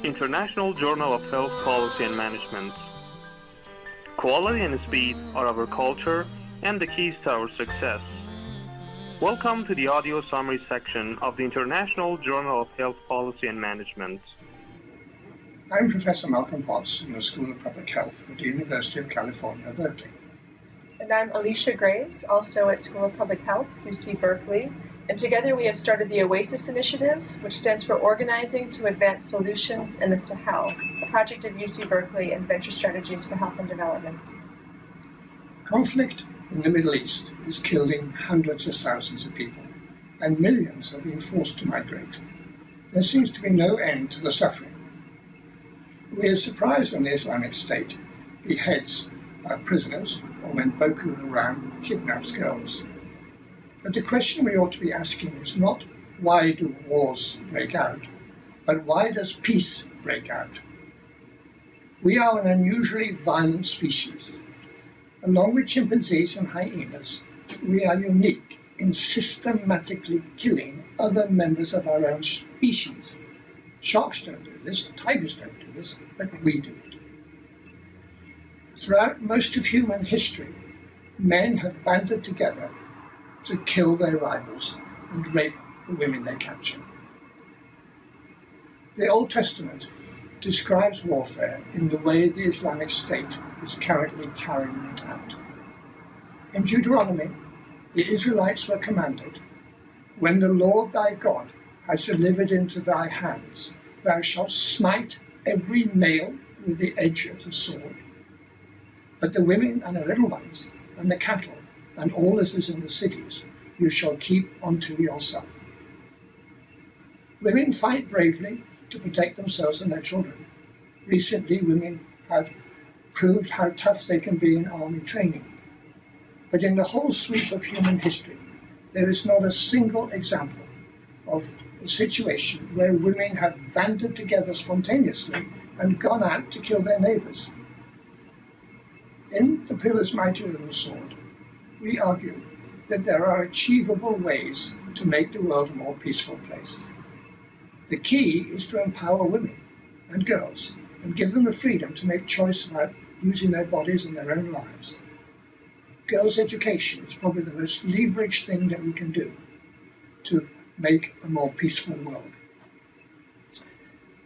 International Journal of Health Policy and Management. Quality and speed are our culture and the keys to our success. Welcome to the audio summary section of the International Journal of Health Policy and Management. I'm Professor Malcolm Potts in the School of Public Health at the University of California, Berkeley. And I'm Alisha Graves, also at School of Public Health, UC Berkeley. And together we have started the Oasis Initiative, which stands for Organizing to Advance Solutions in the Sahel, a project of UC Berkeley and Venture Strategies for Health and Development. Conflict in the Middle East is killing hundreds of thousands of people, and millions are being forced to migrate. There seems to be no end to the suffering. We are surprised when the Islamic State beheads prisoners or when Boko Haram kidnaps girls. But the question we ought to be asking is not why do wars break out, but why does peace break out? We are an unusually violent species. Along with chimpanzees and hyenas, we are unique in systematically killing other members of our own species. Sharks don't do this, tigers don't do this, but we do it. Throughout most of human history, men have banded together to kill their rivals and rape the women they capture. The Old Testament describes warfare in the way the Islamic State is currently carrying it out. In Deuteronomy, the Israelites were commanded, "When the Lord thy God has delivered into thy hands, thou shalt smite every male with the edge of the sword. But the women and the little ones, and the cattle, and all that is in the cities, you shall keep unto yourself." Women fight bravely to protect themselves and their children. Recently, women have proved how tough they can be in army training. But in the whole sweep of human history, there is not a single example of a situation where women have banded together spontaneously and gone out to kill their neighbors. In The Pillars, Mightier than the Sword, we argue that there are achievable ways to make the world a more peaceful place. The key is to empower women and girls and give them the freedom to make choice about using their bodies in their own lives. Girls' education is probably the most leveraged thing that we can do to make a more peaceful world.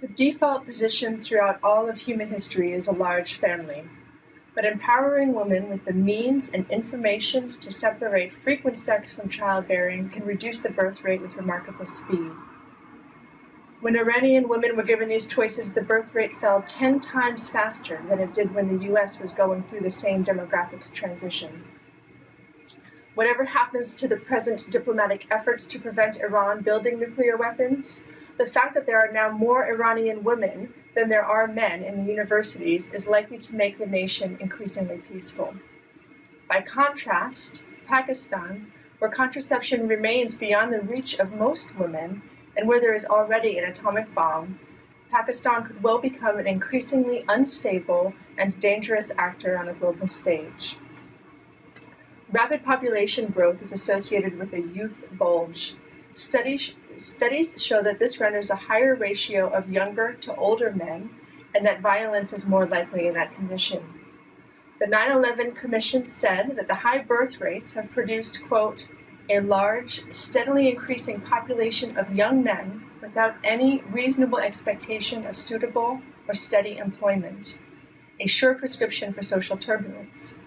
The default position throughout all of human history is a large family. But empowering women with the means and information to separate frequent sex from childbearing can reduce the birth rate with remarkable speed. When Iranian women were given these choices, the birth rate fell 10 times faster than it did when the US was going through the same demographic transition. Whatever happens to the present diplomatic efforts to prevent Iran building nuclear weapons, the fact that there are now more Iranian women than there are men in the universities is likely to make the nation increasingly peaceful. By contrast, Pakistan, where contraception remains beyond the reach of most women and where there is already an atomic bomb, Pakistan could well become an increasingly unstable and dangerous actor on a global stage. Rapid population growth is associated with a youth bulge. Studies show that this renders a higher ratio of younger to older men and that violence is more likely in that condition. The 9/11 Commission said that the high birth rates have produced, quote, "a large, steadily increasing population of young men without any reasonable expectation of suitable or steady employment, a sure prescription for social turbulence."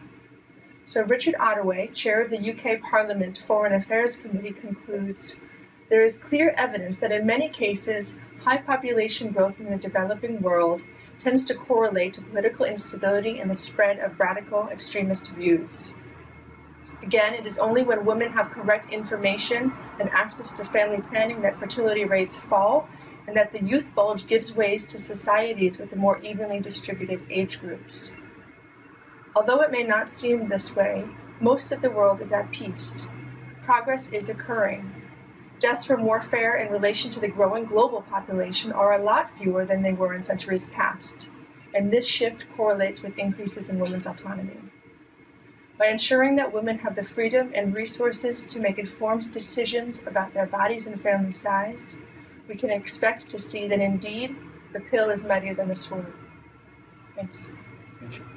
So Richard Ottaway, chair of the UK Parliament Foreign Affairs Committee, concludes, "There is clear evidence that in many cases, high population growth in the developing world tends to correlate to political instability and the spread of radical extremist views. Again, it is only when women have correct information and access to family planning that fertility rates fall, and that the youth bulge gives ways to societies with more evenly distributed age groups. Although it may not seem this way, most of the world is at peace. Progress is occurring. Deaths from warfare in relation to the growing global population are a lot fewer than they were in centuries past, and this shift correlates with increases in women's autonomy. By ensuring that women have the freedom and resources to make informed decisions about their bodies and family size, we can expect to see that indeed the pill is mightier than the sword. Thanks. Thank you.